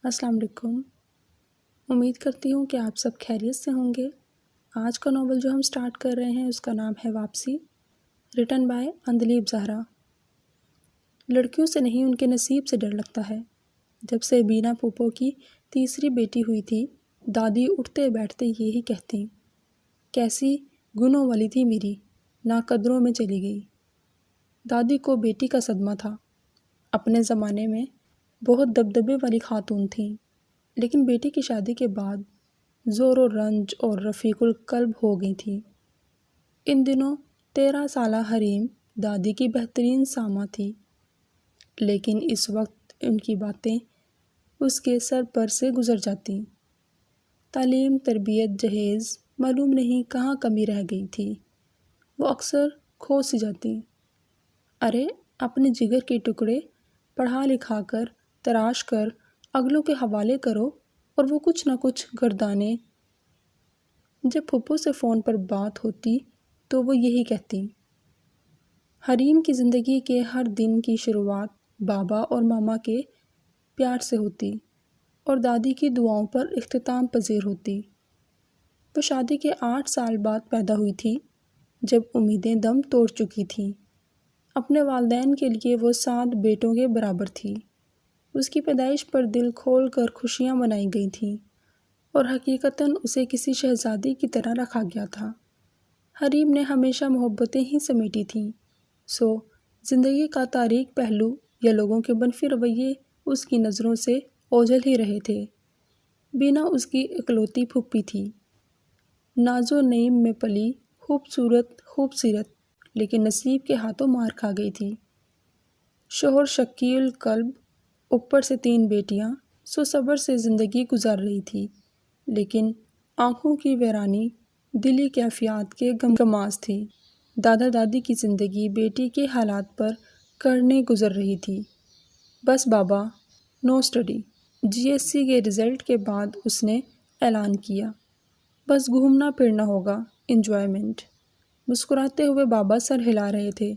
السلام علیکم۔ امید کرتی ہوں کہ آپ سب خیریت سے ہوں گے۔ آج کا ناول جو ہم سٹارٹ کر رہے ہیں اس کا نام ہے واپسی، ریٹن بائی اندلیب زہرا۔ لڑکیوں سے نہیں ان کے نصیب سے ڈر لگتا ہے۔ جب سے بینا پھوپھو کی تیسری بیٹی ہوئی تھی، دادی اٹھتے بیٹھتے یہی کہتی، کیسی گنوں والی تھی میری، نا قدروں میں چلی گئی۔ دادی کو بیٹی کا صدمہ تھا۔ اپنے زمانے میں بہت دبدبے والی خاتون تھیں، لیکن بیٹی کی شادی کے بعد زور و رنج اور رفیق القلب ہو گئی تھی۔ ان دنوں 13 سالہ حریم دادی کی بہترین سامہ تھی، لیکن اس وقت ان کی باتیں اس کے سر پر سے گزر جاتی۔ تعلیم، تربیت، جہیز، معلوم نہیں کہاں کمی رہ گئی تھی۔ وہ اکثر کھو سی جاتی۔ ارے اپنے جگر کے ٹکڑے پڑھا لکھا کر تراش کر اگلوں کے حوالے کرو اور وہ کچھ نہ کچھ گردانے۔ جب پھپھو سے فون پر بات ہوتی تو وہ یہی کہتی۔ حریم کی زندگی کے ہر دن کی شروعات بابا اور ماما کے پیار سے ہوتی اور دادی کی دعاؤں پر اختتام پذیر ہوتی۔ وہ شادی کے 8 سال بعد پیدا ہوئی تھی، جب امیدیں دم توڑ چکی تھیں۔ اپنے والدین کے لیے وہ 7 بیٹوں کے برابر تھی۔ اس کی پیدائش پر دل کھول کر خوشیاں منائی گئی تھیں اور حقیقتاً اسے کسی شہزادی کی طرح رکھا گیا تھا۔ حریم نے ہمیشہ محبتیں ہی سمیٹی تھیں، سو زندگی کا تاریک پہلو یا لوگوں کے منفی رویے اس کی نظروں سے اوجھل ہی رہے تھے۔ بینا اس کی اکلوتی پھوپھی تھی، ناز و نعیم میں پلی، خوبصورت خوب سیرت، لیکن نصیب کے ہاتھوں مار کھا گئی تھی۔ شوہر شقی القلب، اوپر سے 3 بیٹیاں، سو صبر سے زندگی گزار رہی تھی، لیکن آنکھوں کی ویرانی دلی کیفیات کے گمگماز تھی۔ دادا دادی کی زندگی بیٹی کے حالات پر کرنے گزر رہی تھی۔ بس بابا، نو اسٹڈی۔ GSC کے رزلٹ کے بعد اس نے اعلان کیا، بس گھومنا پھرنا ہوگا، انجوائمنٹ۔ مسکراتے ہوئے بابا سر ہلا رہے تھے،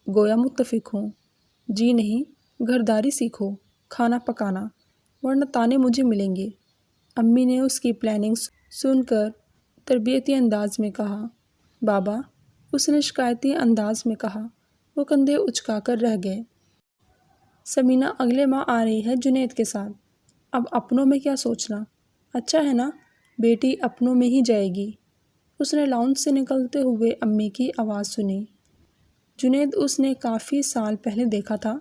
گویا متفق ہوں۔ جی نہیں، گھرداری سیکھو، کھانا پکانا، ورنہ تانے مجھے ملیں گے۔ امی نے اس کی پلاننگ سن کر تربیتی انداز میں کہا۔ بابا، اس نے شکایتی انداز میں کہا۔ وہ کندھے اچکا کر رہ گئے۔ سمینہ اگلے ماہ آ رہی ہے جنید کے ساتھ، اب اپنوں میں کیا سوچنا، اچھا ہے نا، بیٹی اپنوں میں ہی جائے گی۔ اس نے لاؤنج سے نکلتے ہوئے امی کی آواز سنی۔ جنید اس نے کافی سال پہلے دیکھا تھا،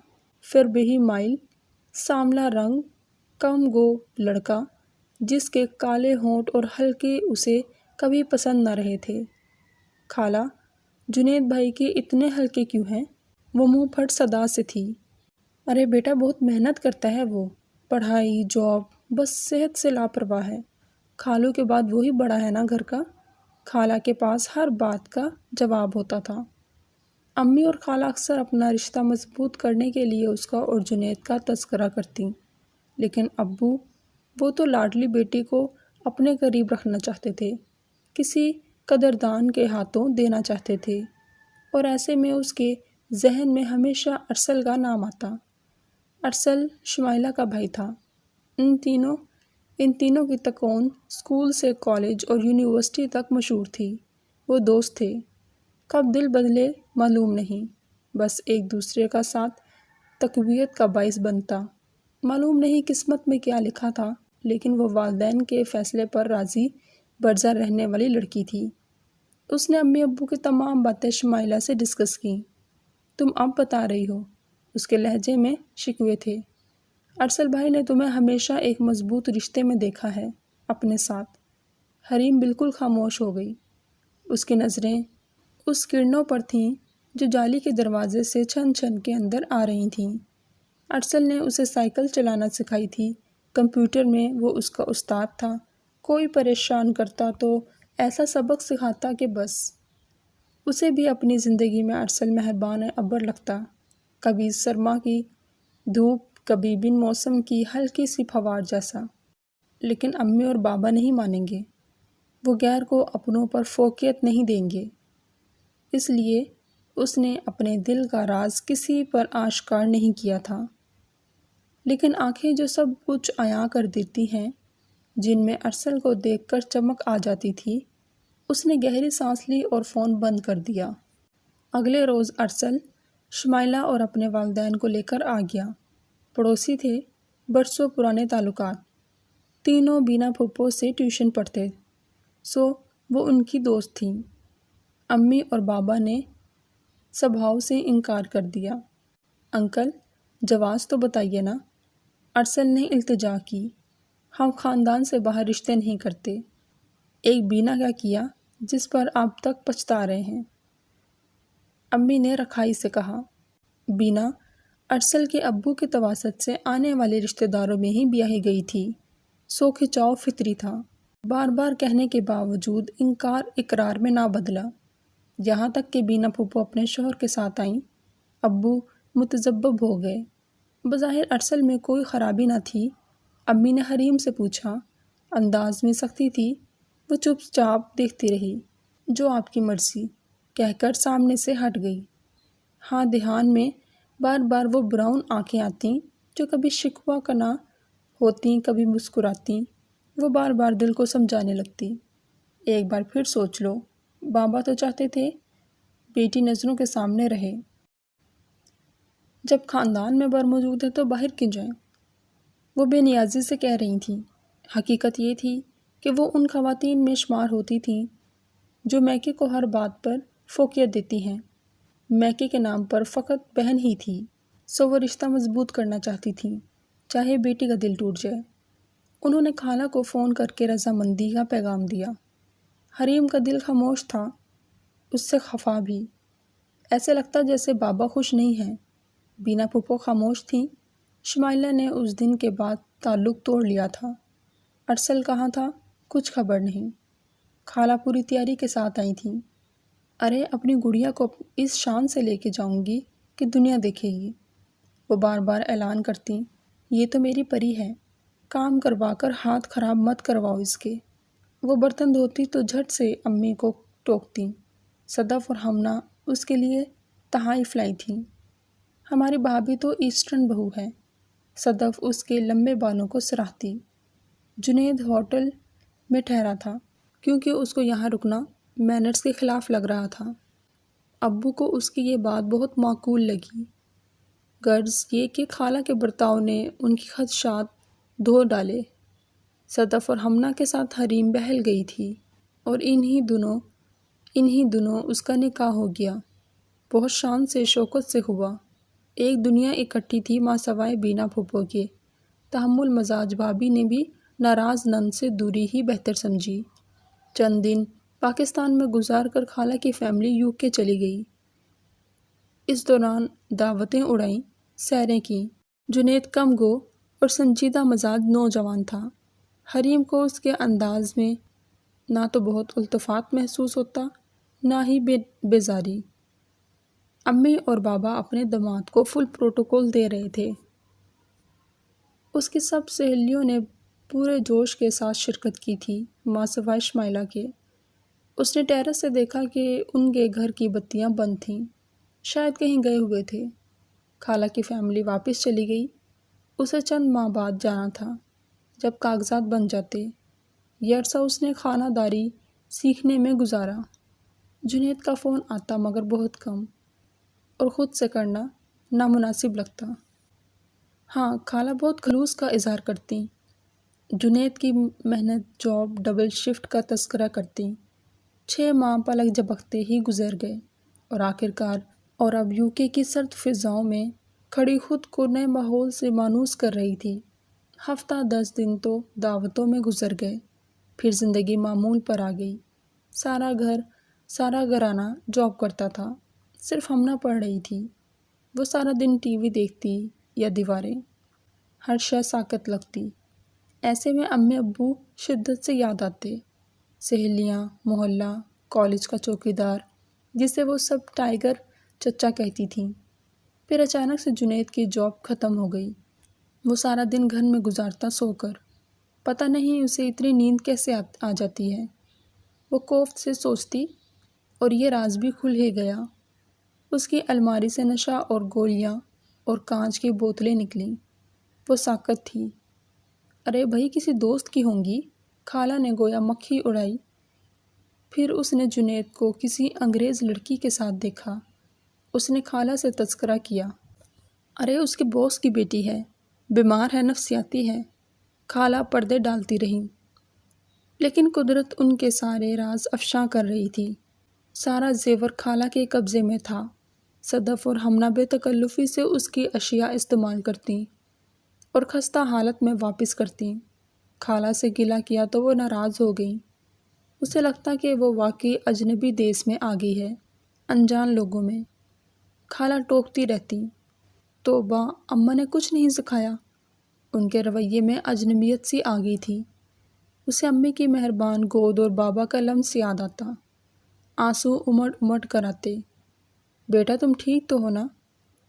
پھر بھی مائل، سانولا رنگ، کم گو لڑکا، جس کے کالے ہونٹ اور حلقے اسے کبھی پسند نہ رہے تھے۔ خالہ، جنید بھائی کے اتنے حلقے کیوں ہیں؟ وہ منہ پھٹ صدا سے تھی۔ ارے بیٹا، بہت محنت کرتا ہے وہ، پڑھائی، جاب، بس صحت سے لاپرواہ ہے۔ خالوں کے بعد وہی بڑا ہے نا گھر کا۔ خالہ کے پاس ہر بات کا جواب ہوتا تھا۔ امی اور خالہ اکثر اپنا رشتہ مضبوط کرنے کے لیے اس کا اور جنید کا تذکرہ کرتیں، لیکن ابو، وہ تو لاڈلی بیٹی کو اپنے قریب رکھنا چاہتے تھے، کسی قدردان کے ہاتھوں دینا چاہتے تھے، اور ایسے میں اس کے ذہن میں ہمیشہ ارسل کا نام آتا۔ ارسل شمائلہ کا بھائی تھا۔ ان تینوں کی تکون اسکول سے کالج اور یونیورسٹی تک مشہور تھی۔ وہ دوست تھے، کب دل بدلے معلوم نہیں، بس ایک دوسرے کا ساتھ تقویت کا باعث بنتا۔ معلوم نہیں قسمت میں کیا لکھا تھا، لیکن وہ والدین کے فیصلے پر راضی برضا رہنے والی لڑکی تھی۔ اس نے امی ابو کی تمام باتیں شمائلہ سے ڈسکس کیں۔ تم اب بتا رہی ہو، اس کے لہجے میں شکوے تھے۔ ارسل بھائی نے تمہیں ہمیشہ ایک مضبوط رشتے میں دیکھا ہے اپنے ساتھ۔ حریم بالکل خاموش ہو گئی۔ اس کی نظریں اس کرنوں پر تھیں جو جالی کے دروازے سے چھن چھن کے اندر آ رہی تھیں۔ ارسل نے اسے سائیکل چلانا سکھائی تھی، کمپیوٹر میں وہ اس کا استاد تھا، کوئی پریشان کرتا تو ایسا سبق سکھاتا کہ بس۔ اسے بھی اپنی زندگی میں ارسل مہربان ابر لگتا، کبھی سرما کی دھوپ، کبھی بن موسم کی ہلکی سی پھوار جیسا۔ لیکن امی اور بابا نہیں مانیں گے، وہ غیر کو اپنوں پر فوقیت نہیں دیں گے۔ اس لیے اس نے اپنے دل کا راز کسی پر آشکار نہیں کیا تھا، لیکن آنکھیں جو سب کچھ عیاں کر دیتی ہیں، جن میں ارسل کو دیکھ کر چمک آ جاتی تھی، اس نے گہری سانس لی اور فون بند کر دیا۔ اگلے روز ارسل شمائلہ اور اپنے والدین کو لے کر آ گیا۔ پڑوسی تھے، برسوں پرانے تعلقات، تینوں بینا پھپھو سے ٹیوشن پڑھتے، سو وہ ان کی دوست تھیں۔ امی اور بابا نے سبھاؤ سے انکار کر دیا۔ انکل، جواز تو بتائیے نا، ارسل نے التجا کی۔ ہم خاندان سے باہر رشتے نہیں کرتے۔ ایک بینا کیا کیا جس پر آپ تک پچھتا رہے ہیں؟ امی نے رکھائی سے کہا۔ بینا ارسل کے ابو کے تواسط سے آنے والے رشتہ داروں میں ہی بیاہی گئی تھی، سو کھچاؤ فطری تھا۔ بار بار کہنے کے باوجود انکار اقرار میں نہ بدلا، یہاں تک کہ بینا پھپھو اپنے شوہر کے ساتھ آئیں۔ ابو متذبذب ہو گئے۔ بظاہر ارسل میں کوئی خرابی نہ تھی۔ امی نے حریم سے پوچھا، انداز میں سختی تھی۔ وہ چپ چاپ دیکھتی رہی۔ جو آپ کی مرضی، کہہ کر سامنے سے ہٹ گئی۔ ہاں، دھیان میں بار بار وہ براؤن آنکھیں آتیں جو کبھی شکوہ کناں ہوتیں، کبھی مسکراتیں۔ وہ بار بار دل کو سمجھانے لگتی، ایک بار پھر سوچ لو۔ بابا تو چاہتے تھے بیٹی نظروں کے سامنے رہے۔ جب خاندان میں بر موجود ہے تو باہر کیوں جائیں؟ وہ بے نیازی سے کہہ رہی تھیں۔ حقیقت یہ تھی کہ وہ ان خواتین میں شمار ہوتی تھیں جو میکے کو ہر بات پر فوقیت دیتی ہیں۔ میکے کے نام پر فقط بہن ہی تھی، سو وہ رشتہ مضبوط کرنا چاہتی تھیں، چاہے بیٹی کا دل ٹوٹ جائے۔ انہوں نے خالہ کو فون کر کے رضامندی کا پیغام دیا۔ حریم کا دل خاموش تھا، اس سے خفا بھی۔ ایسے لگتا جیسے بابا خوش نہیں ہیں۔ بینا پھپھو خاموش تھیں۔ شمائلہ نے اس دن کے بعد تعلق توڑ لیا تھا۔ ارسل کہاں تھا؟ کچھ خبر نہیں۔ خالہ پوری تیاری کے ساتھ آئی تھیں۔ ارے، اپنی گڑیا کو اس شان سے لے کے جاؤں گی کہ دنیا دیکھے گی۔ وہ بار بار اعلان کرتیں، یہ تو میری پری ہے، کام کروا کر ہاتھ خراب مت کرواؤ اس کے۔ وہ برتن دھوتی تو جھٹ سے امی کو ٹوکتیں۔ صدف اور ہمنا اس کے لیے تحائف لائی تھیں۔ ہماری بھابھی تو ایسٹرن بہو ہے، صدف اس کے لمبے بالوں کو سراہتی۔ جنید ہوٹل میں ٹھہرا تھا کیونکہ اس کو یہاں رکنا مینرز کے خلاف لگ رہا تھا۔ ابو کو اس کی یہ بات بہت معقول لگی، غرض یہ کہ خالہ کے برتاؤ نے ان کی خدشات دھو ڈالے۔ صدف اور ہمنا کے ساتھ حریم بہل گئی تھی اور انہی دنوں اس کا نکاح ہو گیا۔ بہت شان سے شوکت سے ہوا۔ ایک دنیا اکٹھی تھی ماں سوائے بینا پھپھو کے۔ تحمل مزاج بھابھی نے بھی ناراض نند سے دوری ہی بہتر سمجھی۔ چند دن پاکستان میں گزار کر خالہ کی فیملی UK چلی گئی۔ اس دوران دعوتیں اڑائیں، سیریں کیں۔ جنید کم گو اور سنجیدہ مزاج نوجوان تھا۔ حریم کو اس کے انداز میں نہ تو بہت التفات محسوس ہوتا، نہ ہی بیزاری۔ امی اور بابا اپنے داماد کو فل پروٹوکول دے رہے تھے۔ اس کی سب سہیلیوں نے پورے جوش کے ساتھ شرکت کی تھی، ماں سوائے شمائلہ کے۔ اس نے ٹیرس سے دیکھا کہ ان کے گھر کی بتیاں بند تھیں، شاید کہیں گئے ہوئے تھے۔ خالہ کی فیملی واپس چلی گئی۔ اسے چند ماہ بعد جانا تھا، جب کاغذات بن جاتے۔ یہ عرصہ اس نے خانہ داری سیکھنے میں گزارا۔ جنید کا فون آتا مگر بہت کم، اور خود سے کرنا نامناسب لگتا۔ ہاں، خالہ بہت خلوص کا اظہار کرتیں۔ جنید کی محنت، جاب، ڈبل شفٹ کا تذکرہ کرتیں۔ 6 ماہ پلک جھپکتے ہی گزر گئے اور آخرکار اور اب UK کی سرد فضاؤں میں کھڑی خود کو نئے ماحول سے مانوس کر رہی تھی۔ ہفتہ 10 دن تو دعوتوں میں گزر گئے، پھر زندگی معمول پر آ گئی۔ سارا گھرانہ جاب کرتا تھا، صرف ہمنا پڑھ رہی تھی۔ وہ سارا دن TV دیکھتی یا دیواریں، ہر شے ساکت لگتی۔ ایسے میں امی ابو شدت سے یاد آتے، سہیلیاں، محلہ، کالج کا چوکیدار جسے وہ سب ٹائیگر چچا کہتی تھیں۔ پھر اچانک سے جنید کی جاب ختم ہو گئی۔ وہ سارا دن گھر میں گزارتا سو کر، پتہ نہیں اسے اتنی نیند کیسے آ جاتی ہے۔ وہ کوفت سے سوچتی، اور یہ راز بھی کھل ہی گیا۔ اس کی الماری سے نشہ اور گولیاں اور کانچ کی بوتلیں نکلیں۔ وہ ساکت تھی۔ ارے بھائی کسی دوست کی ہوں گی، خالہ نے گویا مکھی اڑائی۔ پھر اس نے جنید کو کسی انگریز لڑکی کے ساتھ دیکھا۔ اس نے خالہ سے تذکرہ کیا، ارے اس کے باس کی بیٹی ہے، بیمار ہے، نفسیاتی ہے۔ خالہ پردے ڈالتی رہیں، لیکن قدرت ان کے سارے راز افشاں کر رہی تھی۔ سارا زیور خالہ کے قبضے میں تھا۔ صدف اور ہمنہ بے تکلفی سے اس کی اشیاء استعمال کرتیں اور خستہ حالت میں واپس کرتیں۔ خالہ سے گلہ کیا تو وہ ناراض ہو گئیں۔ اسے لگتا کہ وہ واقعی اجنبی دیس میں آ گئی ہے، انجان لوگوں میں۔ خالہ ٹوکتی رہتی، توبہ اماں نے کچھ نہیں سکھایا۔ ان کے رویے میں اجنبیت سی آ گئی تھی۔ اسے امی کی مہربان گود اور بابا کا لمس یاد آتا۔ آنسو امڑ امڑ کر آتے۔ بیٹا تم ٹھیک تو ہو نا؟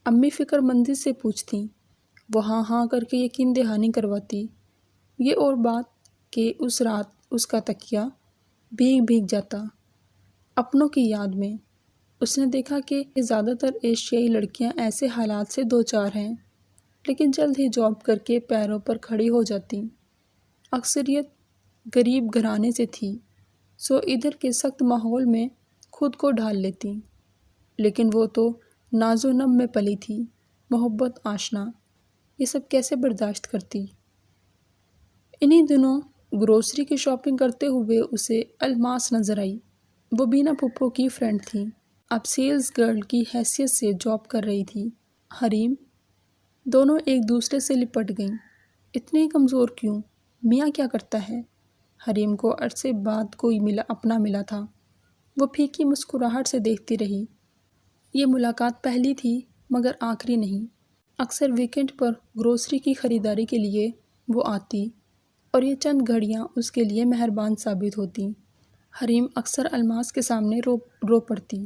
امی فکر مندی سے پوچھتیں۔ وہ ہاں ہاں کر کے یقین دہانی کرواتی۔ یہ اور بات کہ اس رات اس کا تکیہ بھیگ بھیگ جاتا اپنوں کی یاد میں۔ اس نے دیکھا کہ زیادہ تر ایشیائی لڑکیاں ایسے حالات سے دوچار ہیں، لیکن جلد ہی جاب کر کے پیروں پر کھڑی ہو جاتیں۔ اکثریت غریب گھرانے سے تھی، سو ادھر کے سخت ماحول میں خود کو ڈھال لیتی۔ لیکن وہ تو ناز و نم میں پلی تھی، محبت آشنا، یہ سب کیسے برداشت کرتی؟ انہی دنوں گروسری کی شاپنگ کرتے ہوئے اسے الماس نظر آئی۔ وہ بینا پھپھو کی فرینڈ تھی، اب سیلز گرل کی حیثیت سے جاب کر رہی تھی۔ حریم، دونوں ایک دوسرے سے لپٹ گئیں۔ اتنے کمزور کیوں؟ میاں کیا کرتا ہے؟ حریم کو عرصے بعد کوئی اپنا ملا تھا۔ وہ پھیکی مسکراہٹ سے دیکھتی رہی۔ یہ ملاقات پہلی تھی مگر آخری نہیں۔ اکثر ویکنڈ پر گروسری کی خریداری کے لیے وہ آتی اور یہ چند گھڑیاں اس کے لیے مہربان ثابت ہوتیں۔ حریم اکثر الماس کے سامنے رو پڑتی۔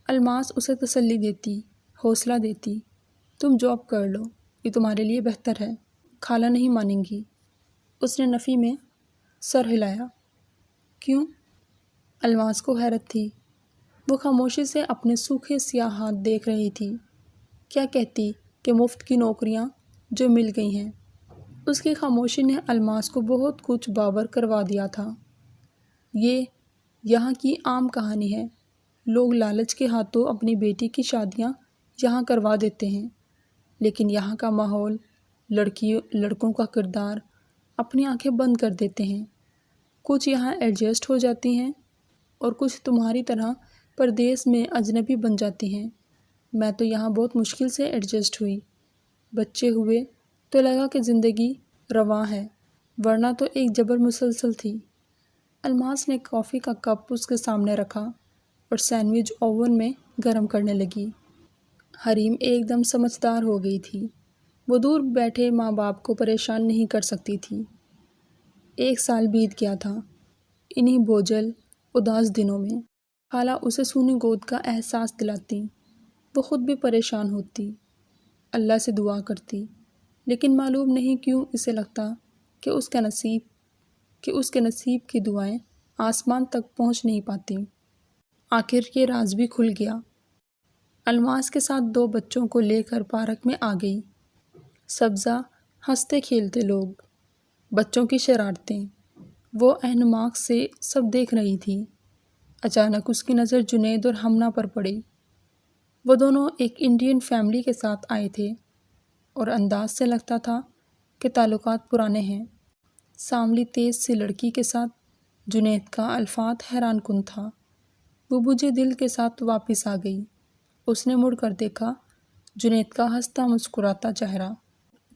الماس اسے تسلی دیتی، حوصلہ دیتی، تم جاب کر لو، یہ تمہارے لیے بہتر ہے، خالہ نہیں مانیں گی۔ اس نے نفی میں سر ہلایا۔ کیوں؟ الماس کو حیرت تھی۔ وہ خاموشی سے اپنے سوکھے سیاہ ہاتھ دیکھ رہی تھی۔ کیا کہتی کہ مفت کی نوکریاں جو مل گئی ہیں؟ اس کی خاموشی نے الماس کو بہت کچھ باور کروا دیا تھا۔ یہ یہاں کی عام کہانی ہے، لوگ لالچ کے ہاتھوں اپنی بیٹی کی شادیاں یہاں کروا دیتے ہیں، لیکن یہاں کا ماحول، لڑکوں کا کردار، اپنی آنکھیں بند کر دیتے ہیں۔ کچھ یہاں ایڈجسٹ ہو جاتی ہیں اور کچھ تمہاری طرح پردیس میں اجنبی بن جاتی ہیں۔ میں تو یہاں بہت مشکل سے ایڈجسٹ ہوئی۔ بچے ہوئے تو لگا کہ زندگی رواں ہے، ورنہ تو ایک جبر مسلسل تھی۔ الماس نے کافی کا کپ اس کے سامنے رکھا اور سینڈوچ اوون میں گرم کرنے لگی۔ حریم ایک دم سمجھدار ہو گئی تھی۔ وہ دور بیٹھے ماں باپ کو پریشان نہیں کر سکتی تھی۔ 1 سال بیت گیا تھا انہی بوجھل اداس دنوں میں۔ خالہ اسے سونی گود کا احساس دلاتی۔ وہ خود بھی پریشان ہوتی، اللہ سے دعا کرتی، لیکن معلوم نہیں کیوں اسے لگتا کہ اس کے نصیب کی دعائیں آسمان تک پہنچ نہیں پاتی۔ آخر یہ راز بھی کھل گیا۔ الماس کے ساتھ 2 بچوں کو لے کر پارک میں آ گئی۔ سبزہ، ہنستے کھیلتے لوگ، بچوں کی شرارتیں، وہ اہنماک سے سب دیکھ رہی تھی۔ اچانک اس کی نظر جنید اور ہمنہ پر پڑی۔ وہ دونوں ایک انڈین فیملی کے ساتھ آئے تھے اور انداز سے لگتا تھا کہ تعلقات پرانے ہیں۔ سانولی تیز سی لڑکی کے ساتھ جنید کا الفاظ حیران کن تھا۔ وہ بجھے دل کے ساتھ واپس آ گئی۔ اس نے مڑ کر دیکھا، جنید کا ہنستا مسکراتا چہرہ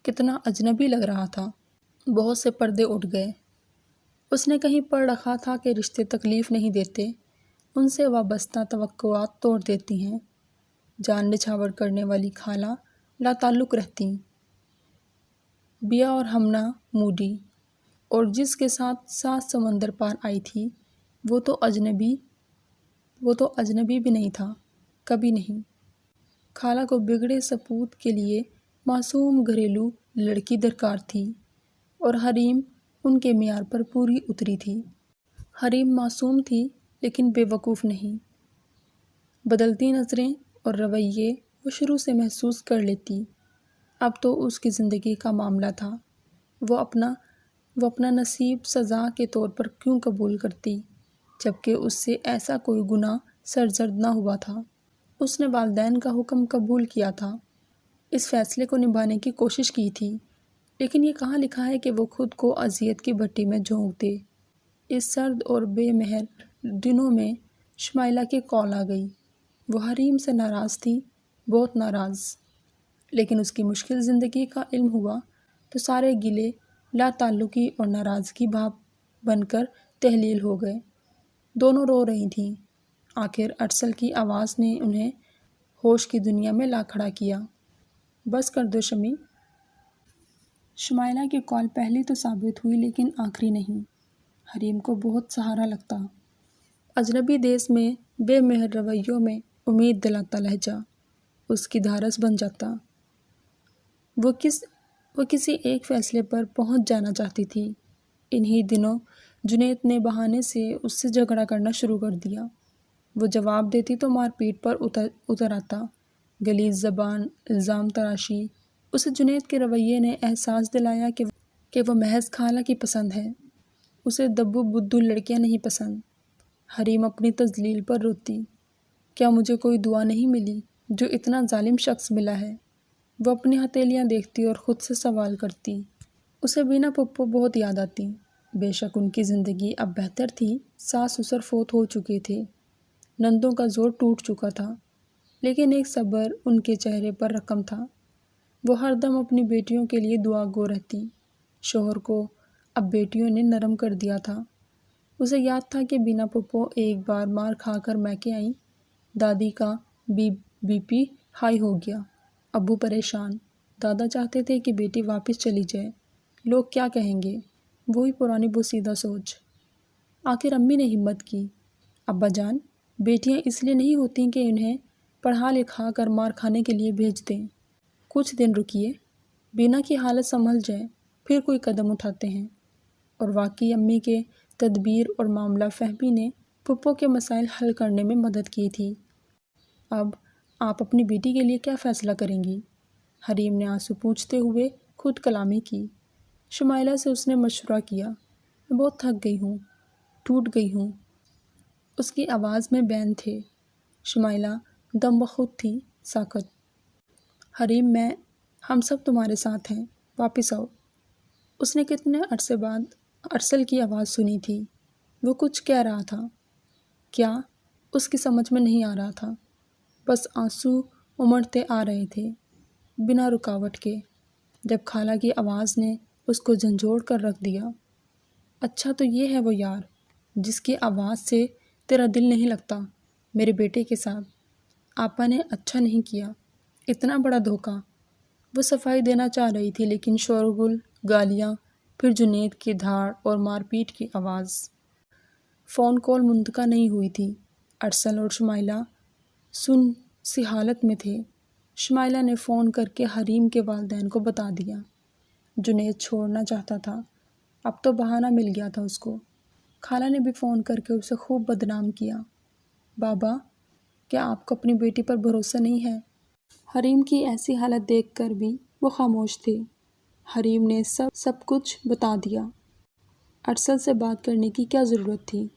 کتنا اجنبی لگ رہا تھا۔ بہت سے پردے اٹھ گئے۔ اس نے کہیں پڑھ رکھا تھا کہ رشتے تکلیف نہیں دیتے، ان سے وابستہ توقعات توڑ دیتی ہیں۔ جان نچھاور کرنے والی خالہ لا تعلق رہتیں۔ بیا اور ہمنہ موڈی، اور جس کے ساتھ 7 سمندر پار آئی تھی وہ تو اجنبی بھی نہیں تھا، کبھی نہیں۔ خالہ کو بگڑے سپوت کے لیے معصوم گھریلو لڑکی درکار تھی اور حریم ان کے معیار پر پوری اتری تھی۔ حریم معصوم تھی لیکن بے وقوف نہیں۔ بدلتی نظریں اور رویے وہ شروع سے محسوس کر لیتی۔ اب تو اس کی زندگی کا معاملہ تھا، وہ اپنا نصیب سزا کے طور پر کیوں قبول کرتی، جبکہ اس سے ایسا کوئی گناہ سرزد نہ ہوا تھا۔ اس نے والدین کا حکم قبول کیا تھا، اس فیصلے کو نبھانے کی کوشش کی تھی، لیکن یہ کہاں لکھا ہے کہ وہ خود کو اذیت کی بھٹی میں جھونک دے۔ اس سرد اور بے مہر دنوں میں شمائلہ کی کال آ گئی۔ وہ حریم سے ناراض تھی، بہت ناراض، لیکن اس کی مشکل زندگی کا علم ہوا تو سارے گلے لا تعلقی اور ناراضگی بھاپ بن کر تحلیل ہو گئے۔ دونوں رو رہی تھیں۔ آخر ارسل کی آواز نے انہیں ہوش کی دنیا میں لا کھڑا کیا۔ بس کر دو شمی۔ شمائلہ کی کال پہلی تو ثابت ہوئی لیکن آخری نہیں۔ حریم کو بہت سہارا لگتا۔ اجنبی دیس میں بے مہر رویوں میں امید دلاتا لہجہ اس کی دھارس بن جاتا۔ وہ کسی ایک فیصلے پر پہنچ جانا چاہتی تھی۔ انہی دنوں جنید نے بہانے سے اس سے جھگڑا کرنا شروع کر دیا۔ وہ جواب دیتی تو مار پیٹ پر اتر آتا، غلیظ زبان، الزام تراشی۔ اسے جنید کے رویے نے احساس دلایا کہ وہ محض خالہ کی پسند ہے، اسے دبو بدھو لڑکیاں نہیں پسند۔ حریم اپنی تذلیل پر روتی، کیا مجھے کوئی دعا نہیں ملی جو اتنا ظالم شخص ملا ہے؟ وہ اپنی ہتھیلیاں دیکھتی اور خود سے سوال کرتی۔ اسے بینا پھپھو بہت یاد آتی۔ بے شک ان کی زندگی اب بہتر تھی، ساس سسر فوت ہو چکے تھے، نندوں کا زور ٹوٹ چکا تھا، لیکن ایک صبر ان کے چہرے پر رقم تھا۔ وہ ہر دم اپنی بیٹیوں کے لیے دعا گو رہتی۔ شوہر کو اب بیٹیوں نے نرم کر دیا تھا۔ اسے یاد تھا کہ بینا پھپھو ایک بار مار کھا کر میکے آئیں۔ دادی کا بی پی ہائی ہو گیا، ابو پریشان، دادا چاہتے تھے کہ بیٹی واپس چلی جائے، لوگ کیا کہیں گے، وہی پرانی بوسیدہ سوچ۔ آخر امی نے ہمت کی، ابا جان، بیٹیاں اس لیے نہیں ہوتیں کہ انہیں پڑھا لکھا کر مار کھانے کے لیے بھیج دیں، کچھ دن رکیے، بینا کی حالت سنبھل جائے، پھر کوئی قدم اٹھاتے ہیں۔ اور واقعی امی کے تدبیر اور معاملہ فہمی نے پھپھو کے مسائل حل کرنے میں مدد کی تھی۔ اب آپ اپنی بیٹی کے لیے کیا فیصلہ کریں گی؟ حریم نے آنسو پوچھتے ہوئے خود کلامی کی۔ شمائلہ سے اس نے مشورہ کیا، میں بہت تھک گئی ہوں، ٹوٹ گئی ہوں۔ اس کی آواز میں بین تھے۔ شمائلہ دم بخود تھی، ساکت۔ حریم، ہم سب تمہارے ساتھ ہیں، واپس آؤ۔ اس نے کتنے عرصے بعد ارسل کی آواز سنی تھی۔ وہ کچھ کہہ رہا تھا، کیا؟ اس کی سمجھ میں نہیں آ رہا تھا، بس آنسو امڑتے آ رہے تھے بنا رکاوٹ کے۔ جب خالہ کی آواز نے اس کو جھنجھوڑ کر رکھ دیا، اچھا تو یہ ہے وہ یار جس کی آواز سے تیرا دل نہیں لگتا میرے بیٹے کے ساتھ۔ آپا نے اچھا نہیں کیا، اتنا بڑا دھوکہ۔ وہ صفائی دینا چاہ رہی تھی لیکن شورغل، گالیاں، پھر جنید کی دھاڑ اور مار پیٹ کی آواز۔ فون کال منتقل نہیں ہوئی تھی۔ ارسل اور شمائلہ سن سی حالت میں تھے۔ شمائلہ نے فون کر کے حریم کے والدین کو بتا دیا۔ جنید چھوڑنا چاہتا تھا، اب تو بہانہ مل گیا تھا اس کو۔ خالہ نے بھی فون کر کے اسے خوب بدنام کیا۔ بابا، کیا آپ کو اپنی بیٹی پر بھروسہ نہیں ہے؟ حریم کی ایسی حالت دیکھ کر بھی وہ خاموش تھے۔ حریم نے سب کچھ بتا دیا۔ ارسل سے بات کرنے کی کیا ضرورت تھی؟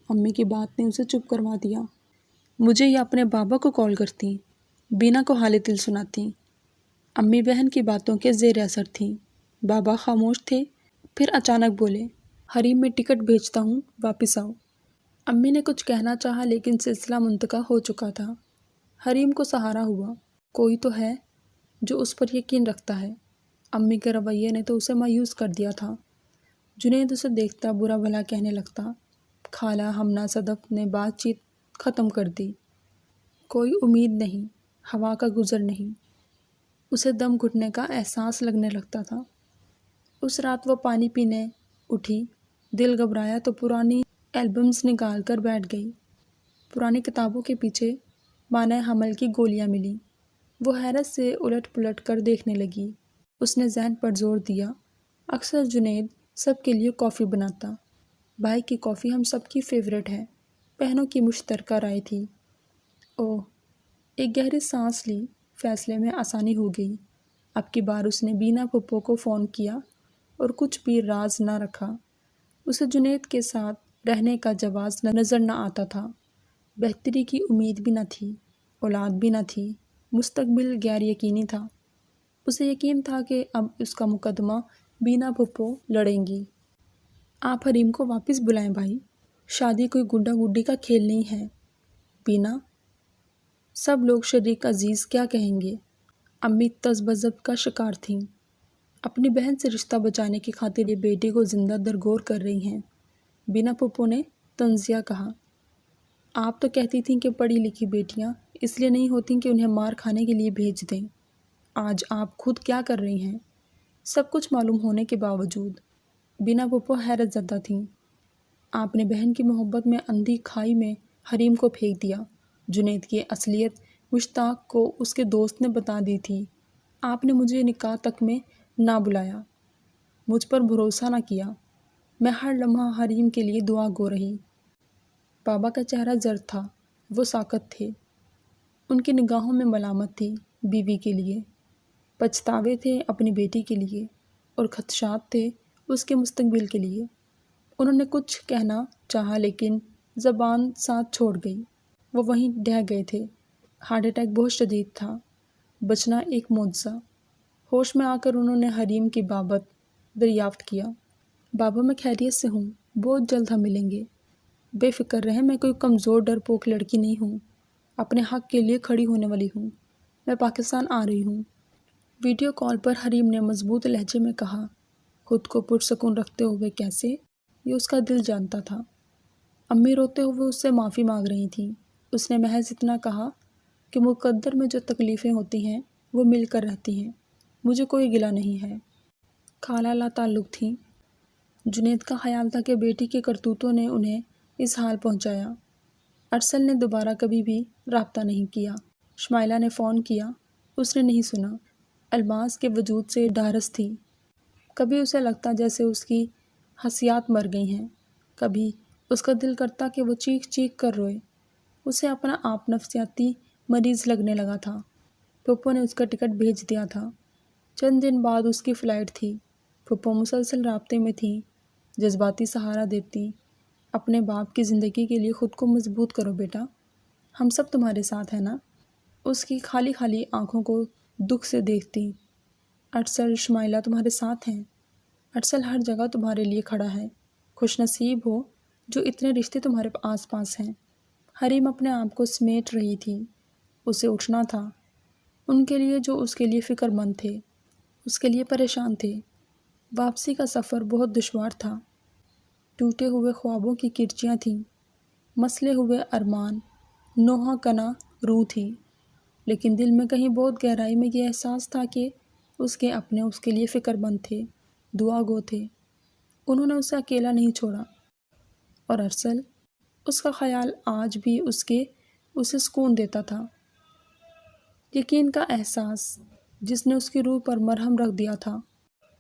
امی کی بات نے اسے چپ کروا دیا۔ مجھے یا اپنے بابا کو کال کرتی، بینا کو حال دل سناتی۔ امی بہن کی باتوں کے زیر اثر تھیں۔ بابا خاموش تھے، پھر اچانک بولے، حریم میں ٹکٹ بھیجتا ہوں، واپس آؤ۔ امی نے کچھ کہنا چاہا لیکن سلسلہ منتقل ہو چکا تھا۔ حریم کو سہارا ہوا، کوئی تو ہے جو اس پر یقین رکھتا ہے۔ امی کے رویے نے تو اسے مایوس کر دیا تھا۔ جنید اسے دیکھتا برا بھلا کہنے لگتا۔ خالہ ہمنا صدف نے بات چیت ختم کر دی۔ کوئی امید نہیں، ہوا کا گزر نہیں۔ اسے دم گھٹنے کا احساس لگنے لگتا تھا۔ اس رات وہ پانی پینے اٹھی، دل گھبرایا تو پرانی البمز نکال کر بیٹھ گئی۔ پرانی کتابوں کے پیچھے معنی حمل کی گولیاں ملیں۔ وہ حیرت سے الٹ پلٹ کر دیکھنے لگی۔ اس نے ذہن پر زور دیا، اکثر جنید سب کے لیے کافی بناتا، بھائی کی کافی ہم سب کی فیورٹ ہے، بہنوں کی مشترکہ رائے تھی۔ اوہ، ایک گہری سانس لی، فیصلے میں آسانی ہو گئی۔ اب کی بار اس نے بینا پھپھو کو فون کیا اور کچھ بھی راز نہ رکھا۔ اسے جنید کے ساتھ رہنے کا جواز نظر نہ آتا تھا۔ بہتری کی امید بھی نہ تھی، اولاد بھی نہ تھی، مستقبل غیر یقینی تھا۔ اسے یقین تھا کہ اب اس کا مقدمہ بینا پھپھو لڑیں گی۔ آپ حریم کو واپس بلائیں بھائی، شادی کوئی گڈا گڈی کا کھیل نہیں ہے۔ بینا، سب لوگ شریک عزیز کیا کہیں گے؟ امی تذبذب کا شکار تھیں۔ اپنی بہن سے رشتہ بچانے کی خاطر یہ بیٹی کو زندہ درگور کر رہی ہیں۔ بینا پھپھو نے طنزیہ کہا، آپ تو کہتی تھیں کہ پڑھی لکھی بیٹیاں اس لیے نہیں ہوتیں کہ انہیں مار کھانے کے لیے بھیج دیں۔ آج آپ خود کیا کر رہی ہیں؟ سب کچھ معلوم ہونے کے باوجود بینا پھپھو حیرت زدہ تھیں۔ آپ نے بہن کی محبت میں اندھی کھائی میں حریم کو پھینک دیا۔ جنید کی اصلیت مشتاق کو اس کے دوست نے بتا دی تھی۔ آپ نے مجھے نکاح تک میں نہ بلایا، مجھ پر بھروسہ نہ کیا۔ میں ہر لمحہ حریم کے لیے دعا گو رہی۔ بابا کا چہرہ زرد تھا، وہ ساکت تھے۔ ان کی نگاہوں میں ملامت تھی بیوی کے لیے، پچھتاوے تھے اپنی بیٹی کے لیے، اور خدشات تھے اس کے مستقبل کے لیے۔ انہوں نے کچھ کہنا چاہا لیکن زبان ساتھ چھوڑ گئی۔ وہ وہیں ڈہ گئے تھے۔ ہارٹ اٹیک بہت شدید تھا، بچنا ایک معجزہ۔ ہوش میں آ کر انہوں نے حریم کی بابت دریافت کیا۔ بابا میں خیریت سے ہوں، بہت جلد ہم ملیں گے۔ بے فکر رہیں، میں کوئی کمزور ڈرپوک لڑکی نہیں ہوں، اپنے حق کے لیے کھڑی ہونے والی ہوں۔ میں پاکستان آ رہی ہوں۔ ویڈیو کال پر حریم نے مضبوط لہجے میں کہا، خود کو پرسکون رکھتے ہوئے کیسے؟ یہ اس کا دل جانتا تھا۔ امی روتے ہوئے اس سے معافی مانگ رہی تھیں۔ اس نے محض اتنا کہا کہ مقدر میں جو تکلیفیں ہوتی ہیں وہ مل کر رہتی ہیں، مجھے کوئی گلہ نہیں ہے۔ خالہ لا تعلق تھیں۔ جنید کا خیال تھا کہ بیٹی کے کرتوتوں نے انہیں اس حال پہنچایا۔ ارسل نے دوبارہ کبھی بھی رابطہ نہیں کیا۔ شمائلہ نے فون کیا، اس نے نہیں سنا۔ الماس کے وجود سے ڈھارس تھی۔ کبھی اسے لگتا جیسے اس کی حسیات مر گئی ہیں، کبھی اس کا دل کرتا کہ وہ چیخ چیخ کر روئے۔ اسے اپنا آپ نفسیاتی مریض لگنے لگا تھا۔ پھپھو نے اس کا ٹکٹ بھیج دیا تھا۔ چند دن بعد اس کی فلائٹ تھی۔ پھپھو مسلسل رابطے میں تھیں، جذباتی سہارا دیتی۔ اپنے باپ کی زندگی کے لیے خود کو مضبوط کرو بیٹا، ہم سب تمہارے ساتھ ہیں نا؟ اس کی خالی خالی آنکھوں کو دکھ سے دیکھتی۔ ارسل، شمائلہ تمہارے ساتھ ہیں۔ ارسل ہر جگہ تمہارے لیے کھڑا ہے۔ خوش نصیب ہو جو اتنے رشتے تمہارے آس پاس ہیں۔ حریم اپنے آپ کو سمیٹ رہی تھی۔ اسے اٹھنا تھا، ان کے لیے جو اس کے لیے فکر مند تھے، اس کے لیے پریشان تھے۔ واپسی کا سفر بہت دشوار تھا۔ ٹوٹے ہوئے خوابوں کی کرچیاں تھیں، مسلے ہوئے ارمان، نوحہ کنا روح تھی، لیکن دل میں کہیں بہت گہرائی میں یہ احساس تھا کہ اس کے اپنے اس کے لیے فکر مند تھے، دعا گو تھے۔ انہوں نے اسے اکیلا نہیں چھوڑا۔ اور ارسل، اس کا خیال آج بھی اسے سکون دیتا تھا۔ یقین کا احساس جس نے اس کی روح پر مرہم رکھ دیا تھا۔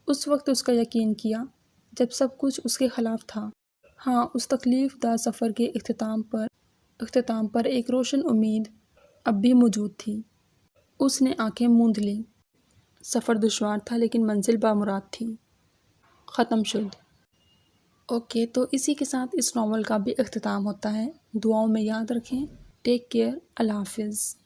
اس وقت اس کا یقین کیا جب سب کچھ اس کے خلاف تھا۔ ہاں، اس تکلیف دہ سفر کے اختتام پر ایک روشن امید اب بھی موجود تھی۔ اس نے آنکھیں موند لیں۔ سفر دشوار تھا لیکن منزل بامراد تھی۔ ختم شد۔ اوکے، تو اسی کے ساتھ اس ناول کا بھی اختتام ہوتا ہے۔ دعاؤں میں یاد رکھیں۔ Take care. اللہ حافظ۔